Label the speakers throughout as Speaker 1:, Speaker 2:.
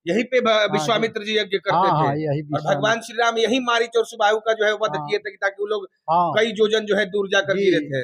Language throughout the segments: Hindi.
Speaker 1: यहीं पे
Speaker 2: हाँ
Speaker 1: विश्वामित्र जी यज्ञ करते
Speaker 2: हाँ
Speaker 1: थे।
Speaker 2: हाँ, यही
Speaker 1: और भगवान श्री राम यही मारीच और सुबाहु का जो है वध
Speaker 2: हाँ
Speaker 1: किए थे ताकि वो लोग
Speaker 2: हाँ
Speaker 1: कई योजन जो है दूर जाकर
Speaker 2: जी।
Speaker 1: गिरे थे।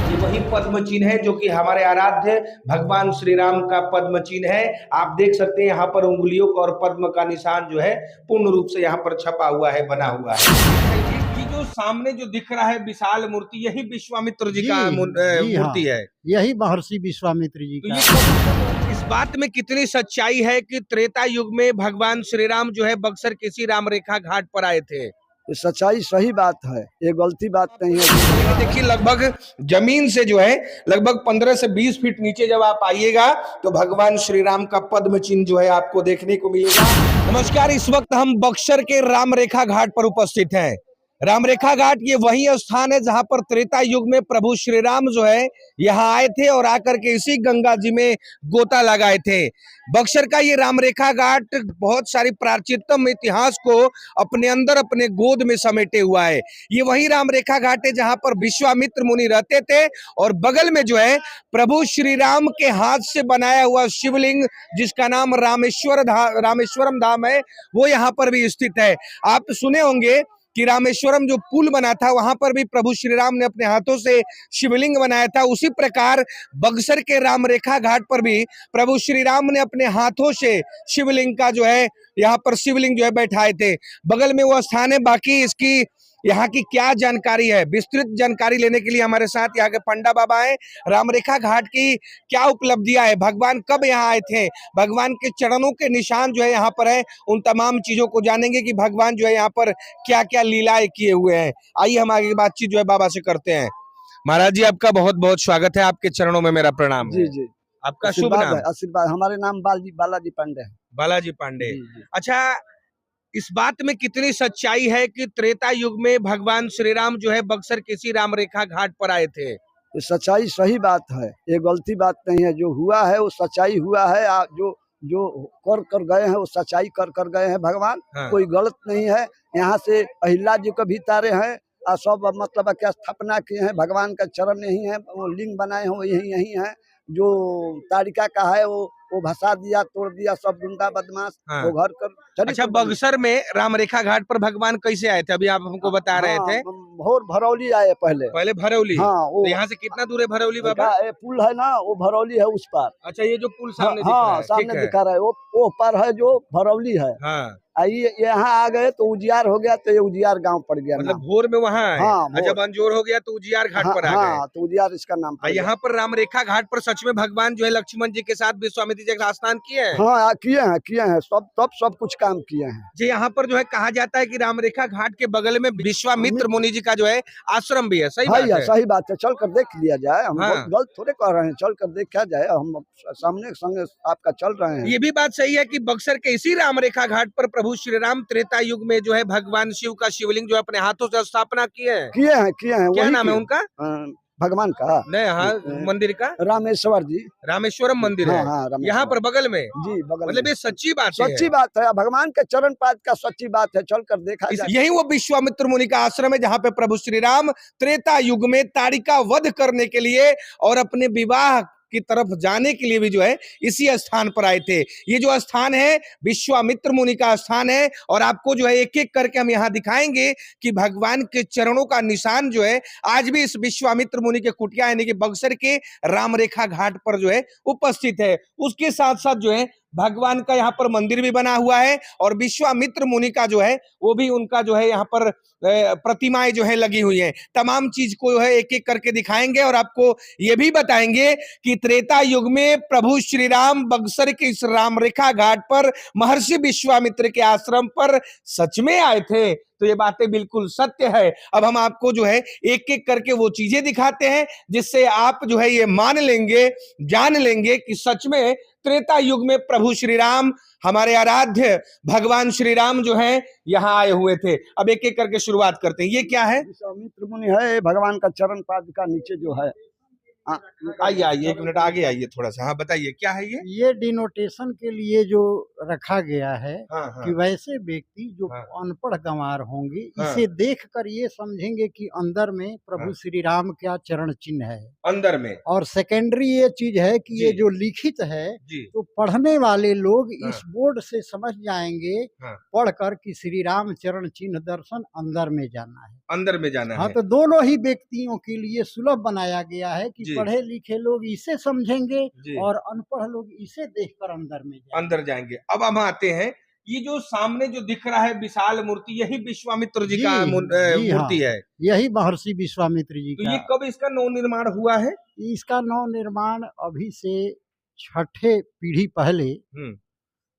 Speaker 1: ये वही पद्म चिन्ह है जो कि हमारे आराध्य भगवान श्री राम का पद्म चिन्ह है। आप देख सकते हैं यहाँ पर उंगलियों का और पद्म का निशान जो है पूर्ण रूप से यहाँ पर छपा हुआ है, बना हुआ है। ये जो सामने जो दिख रहा है विशाल मूर्ति, यही विश्वामित्र जी का
Speaker 2: जी हाँ,
Speaker 1: मूर्ति है।
Speaker 2: यही महर्षि विश्वामित्र जी
Speaker 1: तो
Speaker 2: का।
Speaker 1: ये इस बात में कितनी सच्चाई है कि त्रेता युग में भगवान श्री राम जो है बक्सर किसी राम रेखा घाट पर आए थे?
Speaker 3: ये सच्चाई सही बात है, ये गलती बात नहीं है।
Speaker 1: ये देखिए लगभग जमीन से जो है लगभग 15 से 20 फीट नीचे जब आप आइएगा तो भगवान श्री राम का पद्म चिन्ह जो है आपको देखने को मिलेगा। नमस्कार, इस वक्त हम बक्सर के राम रेखा घाट पर उपस्थित हैं। राम रेखा घाट ये वही स्थान है जहां पर त्रेता युग में प्रभु श्री राम जो है यहाँ आए थे और आकर के इसी गंगा जी में गोता लगाए थे। बक्सर का ये राम रेखा घाट बहुत सारी प्राचीनतम इतिहास को अपने अंदर अपने गोद में समेटे हुआ है। ये वही राम रेखा घाट है जहां पर विश्वामित्र मुनि रहते थे और बगल में जो है प्रभु श्री राम के हाथ से बनाया हुआ शिवलिंग जिसका नाम रामेश्वरम धाम है वो यहाँ पर भी स्थित है। आप सुने होंगे कि रामेश्वरम जो पुल बना था वहां पर भी प्रभु श्री राम ने अपने हाथों से शिवलिंग बनाया था। उसी प्रकार बक्सर के राम रेखा घाट पर भी प्रभु श्री राम ने अपने हाथों से शिवलिंग का जो है यहाँ पर शिवलिंग जो है बैठाए थे। बगल में वो स्थान है। बाकी इसकी यहाँ की क्या जानकारी है, विस्तृत जानकारी लेने के लिए हमारे साथ यहाँ के पंडा बाबा हैं। रामरेखा घाट की क्या उपलब्धियां है, भगवान कब यहाँ आए थे, भगवान के चरणों के निशान जो है यहाँ पर है, उन तमाम चीजों को जानेंगे कि भगवान जो है यहाँ पर क्या क्या लीलाएं किए हुए हैं। आइए हम आगे की बातचीत जो है बाबा से करते हैं। महाराज जी, आपका बहुत बहुत स्वागत है, आपके चरणों में मेरा प्रणाम है।
Speaker 3: जी जी,
Speaker 1: आपका शुभ
Speaker 3: आशीर्वाद
Speaker 1: नाम?
Speaker 3: है, आशीर्वाद। हमारे नाम बालाजी पांडे है।
Speaker 1: बालाजी पांडे।
Speaker 3: जी जी।
Speaker 1: अच्छा, इस बात में कितनी सच्चाई है कि त्रेता युग में भगवान श्री राम जो है बक्सर किसी राम रेखा घाट पर आए थे?
Speaker 3: ये सच्चाई सही बात है, ये गलती बात नहीं है। जो हुआ है वो सच्चाई हुआ है। जो जो कर गए हैं वो सच्चाई कर गए हैं भगवान।
Speaker 1: हाँ।
Speaker 3: कोई गलत नहीं है। यहाँ से अहिल्या जी को भी तारे हैं और सब मतलब क्या स्थापना किए हैं। भगवान का चरण यही है, वो लिंग बनाए हैं वो यही है। जो तारिका का है वो भसा दिया, तोड़ दिया, सब गुंडा बदमाश।
Speaker 1: हाँ।
Speaker 3: वो घर कर।
Speaker 1: अच्छा, बक्सर में राम रेखा घाट पर भगवान कैसे आए थे, अभी आप हमको बता रहे थे?
Speaker 3: भोर भरौली आए पहले
Speaker 1: भरौली।
Speaker 3: हाँ, वो
Speaker 1: तो यहाँ से कितना दूर है भरौली बाबा?
Speaker 3: ये पुल है ना, वो भरौली है उस पार।
Speaker 1: अच्छा, ये जो पुल सामने दिख
Speaker 3: हाँ
Speaker 1: रहा है,
Speaker 3: सामने
Speaker 1: ठीक है।
Speaker 3: दिखा रहा है वो पार है जो भरौली है।
Speaker 1: हाँ,
Speaker 3: ये यहाँ आ गए तो उजियार हो गया, तो ये उजियार गांव पड़ गया
Speaker 1: मतलब
Speaker 3: नाम।
Speaker 1: भोर में वहाँ आए।
Speaker 3: हाँ,
Speaker 1: और जब अंजोर हो गया तो उजियार घाट पर आ गए।
Speaker 3: हाँ, तो उजियार इसका नाम पड़ गया।
Speaker 1: यहाँ पर राम रेखा घाट पर सच में भगवान जो है लक्ष्मण जी के साथ विश्वामित्र जी का स्नान किए हैं?
Speaker 3: हाँ, किए हैं सब कुछ काम किए हैं
Speaker 1: जी। यहाँ पर जो है कहा जाता है कि राम रेखा घाट के बगल में विश्वामित्र मुनि जी का जो है आश्रम भी है। सही बात है?
Speaker 3: सही बात है। चल कर देख लिया जाए, हम
Speaker 1: हाँ।
Speaker 3: गलत थोड़े कह रहे हैं। चल कर देखा जाए, हम सामने संग आपका चल रहे हैं।
Speaker 1: ये भी बात सही है कि बक्सर के इसी राम रेखा घाट पर प्रभु श्री राम त्रेता युग में जो है भगवान शिव का शिवलिंग जो है अपने हाथों से स्थापना किए हैं। क्या नाम है उनका?
Speaker 3: भगवान का
Speaker 1: नहीं, हाँ, मंदिर का
Speaker 3: रामेश्वर जी,
Speaker 1: रामेश्वरम मंदिर है।
Speaker 3: हाँ,
Speaker 1: यहाँ पर बगल में
Speaker 3: जी, बगल
Speaker 1: मतलब
Speaker 3: में।
Speaker 1: ये सच्ची बात है।
Speaker 3: सच्ची बात है, भगवान के चरण पाद का सच्ची बात है। चल कर देखा जाए।
Speaker 1: यही वो विश्वामित्र मुनि का आश्रम है जहाँ पे प्रभु श्री राम त्रेता युग में ताड़िका वध करने के लिए और अपने विवाह की तरफ जाने के लिए भी जो है इसी स्थान पर आए थे। ये जो स्थान है विश्वामित्र मुनि का स्थान है और आपको जो है एक एक करके हम यहाँ दिखाएंगे कि भगवान के चरणों का निशान जो है आज भी इस विश्वामित्र मुनि के कुटिया यानी कि बक्सर के राम रेखा घाट पर जो है उपस्थित है। उसके साथ साथ जो है भगवान का यहाँ पर मंदिर भी बना हुआ है और विश्वामित्र मुनि का जो है वो भी उनका जो है यहाँ पर प्रतिमाएं जो है लगी हुई हैं। तमाम चीज को जो है एक एक करके दिखाएंगे और आपको ये भी बताएंगे कि त्रेता युग में प्रभु श्री राम बक्सर के इस राम रेखा घाट पर महर्षि विश्वामित्र के आश्रम पर सच में आए थे। तो ये बातें बिल्कुल सत्य है। अब हम आपको जो है एक एक करके वो चीजें दिखाते हैं जिससे आप जो है ये मान लेंगे, जान लेंगे कि सच में त्रेता युग में प्रभु श्री राम हमारे आराध्य भगवान श्री राम जो है यहाँ आए हुए थे। अब एक एक करके शुरुआत करते हैं। ये क्या है?
Speaker 3: विश्वामित्र मुनि है, भगवान का चरण पाद का नीचे जो है।
Speaker 1: आइए 1 मिनट आगे आइए थोड़ा सा। हाँ, बताइए क्या है ये?
Speaker 2: ये डिनोटेशन के लिए जो रखा गया है
Speaker 1: हाँ हाँ
Speaker 2: कि वैसे व्यक्ति जो
Speaker 1: हाँ
Speaker 2: अनपढ़ गंवार होंगे
Speaker 1: हाँ
Speaker 2: इसे देखकर ये समझेंगे कि अंदर में
Speaker 1: हाँ
Speaker 2: प्रभु श्री राम का चरण चिन्ह है।
Speaker 1: अंदर में।
Speaker 2: और सेकेंडरी ये चीज है कि ये
Speaker 1: जी
Speaker 2: जो लिखित है
Speaker 1: जी
Speaker 2: तो पढ़ने वाले लोग
Speaker 1: हाँ
Speaker 2: इस बोर्ड से समझ जाएंगे
Speaker 1: हाँ
Speaker 2: पढ़कर कि श्री राम चरण चिन्ह दर्शन अंदर में जाना है।
Speaker 1: अंदर में जाना
Speaker 2: हाँ,
Speaker 1: है।
Speaker 2: तो दोनों ही व्यक्तियों के लिए सुलभ बनाया गया है कि
Speaker 1: जी
Speaker 2: पढ़े लिखे लोग इसे समझेंगे
Speaker 1: जी
Speaker 2: और अनपढ़ लोग इसे देखकर अंदर में जाएंगे।
Speaker 1: अंदर जाएंगे। अब हम आते हैं, ये जो सामने जो दिख रहा है विशाल मूर्ति, यही विश्वामित्र जी का
Speaker 2: जी जी हाँ,
Speaker 1: मूर्ति है।
Speaker 2: यही महर्षि विश्वामित्र जी
Speaker 1: तो
Speaker 2: का।
Speaker 1: ये कब इसका नवनिर्माण हुआ है?
Speaker 2: इसका नव निर्माण अभी से 6ठे पीढ़ी पहले
Speaker 1: हम्म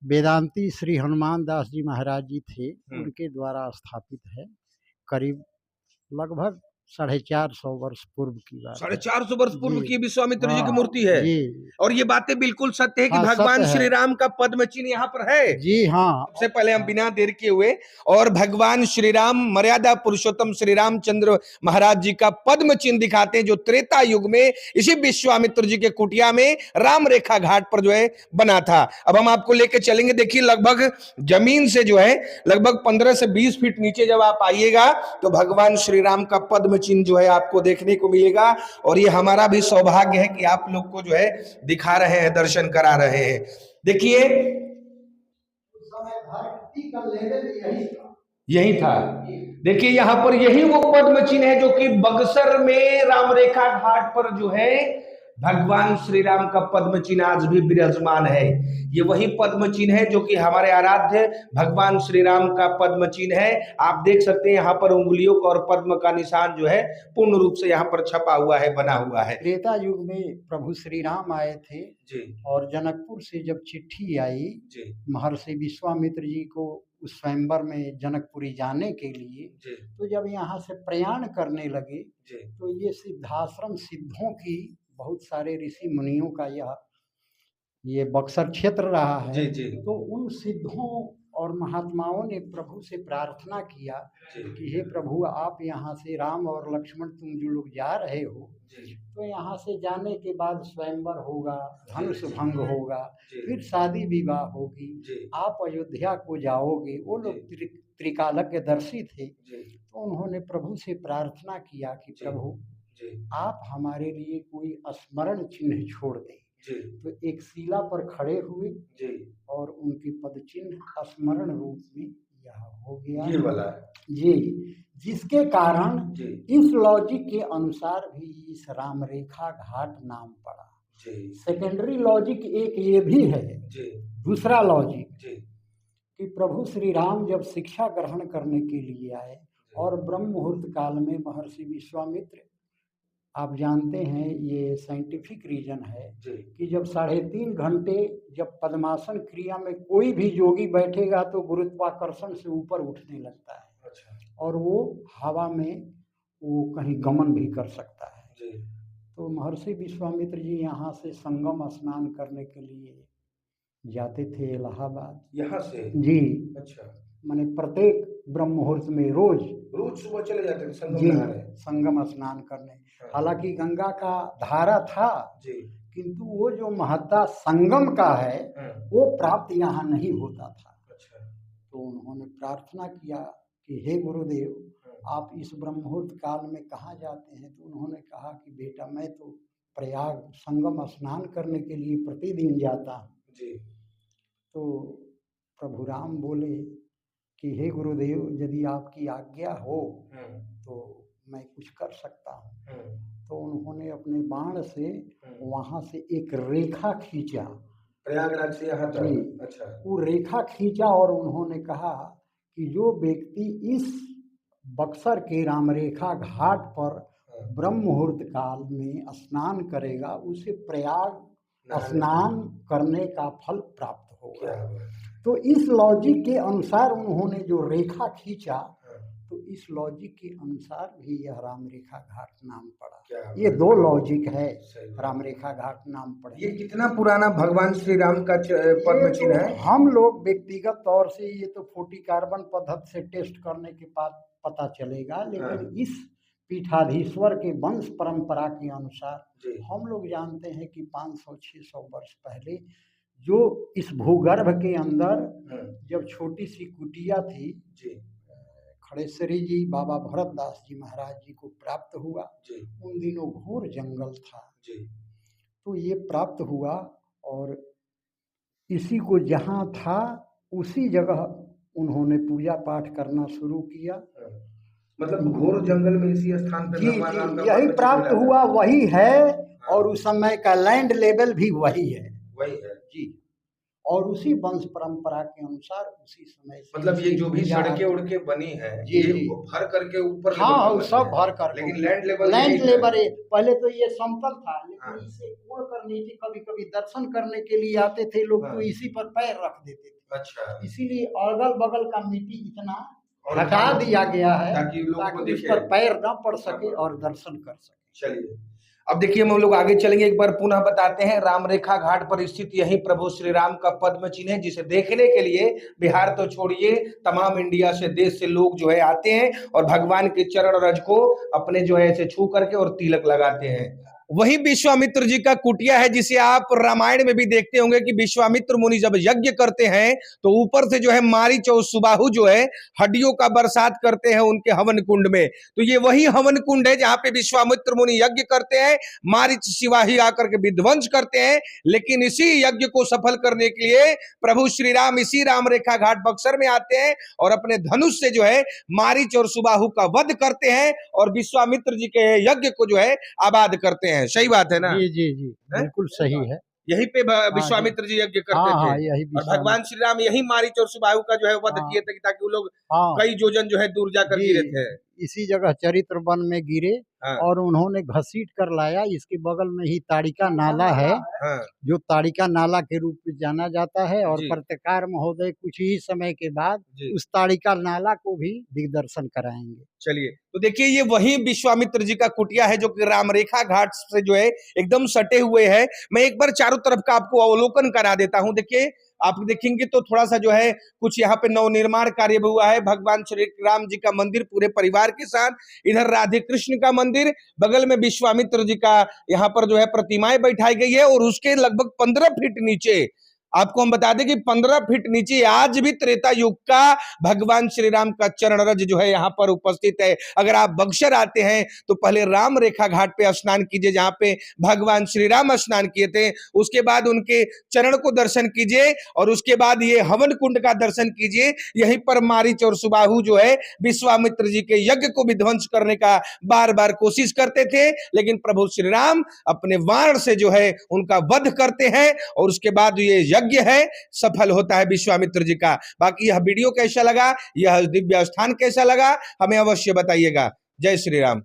Speaker 2: वेदांती श्री हनुमान दास जी महाराज जी थे,
Speaker 1: हम्म
Speaker 2: उनके द्वारा स्थापित है। करीब लगभग 450 वर्ष पूर्व की बात है।
Speaker 1: 450 वर्ष पूर्व
Speaker 2: जी
Speaker 1: की विश्वामित्र जी की
Speaker 2: हाँ
Speaker 1: मूर्ति है।
Speaker 2: जी
Speaker 1: और ये बातें बिल्कुल सत्य है कि
Speaker 2: हाँ,
Speaker 1: भगवान
Speaker 2: सत्य है।
Speaker 1: श्री राम का पद्म चिन्ह यहाँ पर है।
Speaker 2: जी हाँ।
Speaker 1: सबसे पहले हम बिना देर किए हुए और भगवान श्री राम मर्यादा पुरुषोत्तम श्री रामचंद्र महाराज जी का पद्म चिन्ह दिखाते हैं, जो त्रेता युग में इसी विश्वामित्र जी के कुटिया में राम रेखा घाट पर जो है बना था। अब हम आपको लेके चलेंगे। देखिए, लगभग जमीन से जो है लगभग 15 से 20 फीट नीचे जब आप आइएगा तो भगवान श्री राम का पद्म चिन्ह जो है आपको देखने को मिलेगा। और ये हमारा भी सौभाग्य है कि आप लोग को जो है दिखा रहे हैं, दर्शन करा रहे हैं। देखिए, यही था। देखिए, यहाँ पर यही वो पद्म चिन्ह है जो कि बक्सर में राम रेखा घाट पर जो है भगवान श्री राम का पद्म चिन्ह आज भी विराजमान है। ये वही पद्म चिन्ह है जो कि हमारे आराध्य भगवान श्री राम का पद्म चिन्ह है। आप देख सकते हैं यहाँ पर उंगलियों का और पद्म का निशान जो है पूर्ण रूप से यहाँ पर छपा हुआ है, बना हुआ है।
Speaker 2: त्रेता युग में प्रभु श्री राम आए थे
Speaker 1: जी
Speaker 2: और जनकपुर से जब चिट्ठी आई
Speaker 1: जी
Speaker 2: महर्षि विश्वामित्र जी को उस स्वयंवर में जनकपुरी जाने के लिए,
Speaker 1: जी
Speaker 2: तो जब यहाँ से प्रयाण करने लगे
Speaker 1: जी
Speaker 2: तो ये सिद्धाश्रम सिद्धों की बहुत सारे ऋषि मुनियों का ये बक्सर क्षेत्र रहा है।
Speaker 1: जी जी
Speaker 2: तो उन सिद्धों और महात्माओं ने प्रभु से प्रार्थना किया कि हे प्रभु, आप यहाँ से राम और लक्ष्मण तुम जो लोग जा रहे हो
Speaker 1: जी
Speaker 2: तो यहाँ से जाने के बाद स्वयंवर होगा, धनुष भंग होगा,
Speaker 1: जी
Speaker 2: फिर शादी विवाह होगी,
Speaker 1: जी
Speaker 2: आप अयोध्या को जाओगे। वो लोग त्रिकालज्ञ दर्शी थे।
Speaker 1: जी
Speaker 2: तो उन्होंने प्रभु से प्रार्थना किया कि
Speaker 1: जी
Speaker 2: प्रभु,
Speaker 1: जी
Speaker 2: आप हमारे लिए कोई स्मरण चिन्ह छोड़ दें।
Speaker 1: जी
Speaker 2: तो एक शिला पर खड़े हुए
Speaker 1: जी
Speaker 2: और उनके पद चिन्ह स्मरण रूप में यह हो गया।
Speaker 1: ये वाला
Speaker 2: जी, जिसके कारण
Speaker 1: जी
Speaker 2: इस लॉजिक के अनुसार भी इस राम रेखा घाट नाम पड़ा।
Speaker 1: जी
Speaker 2: सेकेंडरी लॉजिक एक ये भी है,
Speaker 1: जी
Speaker 2: दूसरा लॉजिक
Speaker 1: जी
Speaker 2: कि प्रभु श्री राम जब शिक्षा ग्रहण करने के लिए आए और ब्रह्म मुहूर्त काल में महर्षि विश्वामित्र, आप जानते हैं ये साइंटिफिक रीजन है
Speaker 1: जी
Speaker 2: कि जब 3.5 घंटे जब पद्मासन क्रिया में कोई भी योगी बैठेगा तो गुरुत्वाकर्षण से ऊपर उठने लगता है।
Speaker 1: अच्छा
Speaker 2: और वो हवा में वो कहीं गमन भी कर सकता है।
Speaker 1: जी
Speaker 2: तो महर्षि विश्वामित्र जी यहाँ से संगम स्नान करने के लिए जाते थे इलाहाबाद।
Speaker 1: यहाँ से
Speaker 2: जी,
Speaker 1: अच्छा,
Speaker 2: माने प्रत्येक ब्रह्म मुहूर्त में रोज
Speaker 1: सुबह चले जाते थे संगम
Speaker 2: जी
Speaker 1: नहाने।
Speaker 2: संगम स्नान करने।
Speaker 1: हाँ।
Speaker 2: हालांकि गंगा का धारा था,
Speaker 1: जी
Speaker 2: किंतु वो जो महत्ता संगम का है
Speaker 1: हाँ।
Speaker 2: वो प्राप्त यहाँ नहीं होता था।
Speaker 1: अच्छा
Speaker 2: तो उन्होंने प्रार्थना किया कि हे गुरुदेव,
Speaker 1: हाँ।
Speaker 2: आप इस ब्रह्म मुहूर्त काल में कहाँ जाते हैं? तो उन्होंने कहा कि बेटा, मैं तो प्रयाग संगम स्नान करने के लिए प्रतिदिन जाता हूँ।
Speaker 1: जी
Speaker 2: तो प्रभु राम बोले कि हे गुरुदेव, यदि आपकी आज्ञा हो
Speaker 1: हाँ।
Speaker 2: तो मैं कुछ कर सकता हूँ।
Speaker 1: हाँ।
Speaker 2: तो उन्होंने अपने बाण से
Speaker 1: हाँ।
Speaker 2: वहाँ से एक रेखा खींचा,
Speaker 1: प्रयागराज से यहाँ
Speaker 2: जी।
Speaker 1: तक। अच्छा
Speaker 2: वो रेखा खींचा और उन्होंने कहा कि जो व्यक्ति इस बक्सर के रामरेखा घाट पर ब्रह्म मुहूर्त काल में स्नान करेगा उसे प्रयाग स्नान करने का फल प्राप्त होगा।
Speaker 1: क्या हुआ?
Speaker 2: तो इस लॉजिक के अनुसार उन्होंने जो रेखा खींचा, तो इस लॉजिक के अनुसार भी यह राम रेखा घाट नाम पड़ा। ये दो लॉजिक है, राम रेखा घाट नाम पड़ा।
Speaker 1: ये कितना पुराना भगवान श्री राम का पद्म चिन्ह है?
Speaker 2: हम लोग व्यक्तिगत तौर से ये तो 40 कार्बन पद्धति से टेस्ट करने के बाद पता चलेगा, लेकिन इस पीठाधीश्वर के वंश परंपरा के अनुसार हम लोग जानते हैं कि 500-600 वर्ष पहले जो इस भूगर्भ के अंदर जब छोटी सी कुटिया थी,
Speaker 1: जी
Speaker 2: खड़ेश्वरी जी बाबा भरतदास जी महाराज जी को प्राप्त हुआ।
Speaker 1: जी
Speaker 2: उन दिनों घोर जंगल था,
Speaker 1: जी
Speaker 2: तो ये प्राप्त हुआ और इसी को जहाँ था उसी जगह उन्होंने पूजा पाठ करना शुरू किया।
Speaker 1: मतलब घोर जंगल में इसी स्थान पे
Speaker 2: जी
Speaker 1: भगवान राम का
Speaker 2: जी, यही
Speaker 1: पद
Speaker 2: प्राप्त
Speaker 1: मिला था।
Speaker 2: हुआ, वही है और उस समय का लैंड लेवल भी वही है
Speaker 1: वही है।
Speaker 2: जी। और उसी वंश परंपरा के अनुसार उसी समय से
Speaker 1: मतलब ये जो भी
Speaker 2: पूजा
Speaker 1: सड़कें उड़के बनी है,
Speaker 2: जी,
Speaker 1: ये
Speaker 2: जी।
Speaker 1: भर करके ऊपर
Speaker 2: हाँ
Speaker 1: लेवल
Speaker 2: वो
Speaker 1: पे
Speaker 2: सब
Speaker 1: बनी है।
Speaker 2: भर कर
Speaker 1: लेकिन लैंड लेवल
Speaker 2: लैंड
Speaker 1: यही है।
Speaker 2: लेवल पहले तो ये समतल था,
Speaker 1: हाँ।
Speaker 2: लेकिन इसे कोड़ कर नीचे कभी कभी दर्शन करने के लिए आते थे लोग, तो
Speaker 1: हाँ।
Speaker 2: इसी पर पैर रख देते थे।
Speaker 1: अच्छा,
Speaker 2: इसीलिए अगल बगल का मिट्टी इतना
Speaker 1: और
Speaker 2: हटा दिया गया है
Speaker 1: ताकि लोग को
Speaker 2: ताकि उस
Speaker 1: दिखे।
Speaker 2: पर पैर न पड़ सके और दर्शन कर सके।
Speaker 1: चलिए, अब देखिए हम लोग आगे चलेंगे। एक बार पुनः बताते हैं, राम रेखा घाट पर स्थित यही प्रभु श्री राम का पद्म चिन्ह है, जिसे देखने के लिए बिहार तो छोड़िए तमाम इंडिया से, देश से लोग जो है आते हैं और भगवान के चरण रज को अपने जो है ऐसे छू करके और तिलक लगाते हैं। वही विश्वामित्र जी का कुटिया है, जिसे आप रामायण में भी देखते होंगे कि विश्वामित्र मुनि जब यज्ञ करते हैं तो ऊपर से जो है मारीच और सुबाहु जो है हड्डियों का बरसात करते हैं उनके हवन कुंड में। तो ये वही हवन कुंड है जहां पे विश्वामित्र मुनि यज्ञ करते हैं, मारीच शिवाही आकर के विध्वंस करते हैं। लेकिन इसी यज्ञ को सफल करने के लिए प्रभु श्री राम इसी राम रेखा घाट बक्सर में आते हैं और अपने धनुष से जो है मारीच और सुबाहु का वध करते हैं और विश्वामित्र जी के यज्ञ को जो है आबाद करते हैं। सही बात है ना?
Speaker 2: जी जी जी, बिल्कुल सही है।
Speaker 1: यही पे विश्वामित्र जी यज्ञ करते
Speaker 2: हाँ
Speaker 1: थे।
Speaker 2: हाँ, यही
Speaker 1: और भगवान श्री राम यही मारीच और सुबाहु का जो है वध
Speaker 2: हाँ।
Speaker 1: किए थे ताकि वो लोग
Speaker 2: हाँ
Speaker 1: कई योजन जो है दूर जाकर
Speaker 2: जी,
Speaker 1: गिरे थे।
Speaker 2: इसी जगह चरित्र वन में गिरे
Speaker 1: हाँ,
Speaker 2: और उन्होंने घसीट कर लाया। इसके बगल में ही ताड़िका नाला है,
Speaker 1: हाँ,
Speaker 2: जो ताड़िका नाला के रूप में जाना जाता है। और
Speaker 1: जी।
Speaker 2: पत्रकार महोदय कुछ ही समय के बाद
Speaker 1: जी।
Speaker 2: उस ताड़िका नाला को भी दिग्दर्शन कराएंगे।
Speaker 1: चलिए, तो देखिए ये वही विश्वामित्र जी का कुटिया है जो कि राम रेखा घाट से जो है एकदम सटे हुए है। मैं एक बार चारों तरफ का आपको अवलोकन करा देता हूं। देखिए, आप देखेंगे तो थोड़ा सा जो है कुछ यहाँ पे नवनिर्माण कार्य भी हुआ है। भगवान श्री राम जी का मंदिर पूरे परिवार के साथ, इधर राधे कृष्ण का मंदिर, बगल में विश्वामित्र जी का यहाँ पर जो है प्रतिमाएं बैठाई गई है और उसके लगभग 15 फीट नीचे आपको हम बता दें कि 15 फीट नीचे आज भी त्रेता युग का भगवान श्री राम का चरण रज जो है यहाँ पर उपस्थित है। अगर आप बक्सर आते हैं तो पहले राम रेखा घाट पे स्नान कीजिए जहां पे भगवान श्री राम स्नान किए थे, उसके बाद उनके चरण को दर्शन कीजिए और उसके बाद ये हवन कुंड का दर्शन कीजिए। यहीं पर मारीच और सुबाहु जो है विश्वामित्र जी के यज्ञ को विध्वंस करने का बार बार कोशिश करते थे, लेकिन प्रभु श्री राम अपने वाण से जो है उनका वध करते हैं और उसके बाद ये यज्ञ है सफल होता है विश्वामित्र जी का। बाकी यह वीडियो कैसा लगा, यह दिव्य स्थान कैसा लगा, हमें अवश्य बताइएगा। जय श्री राम।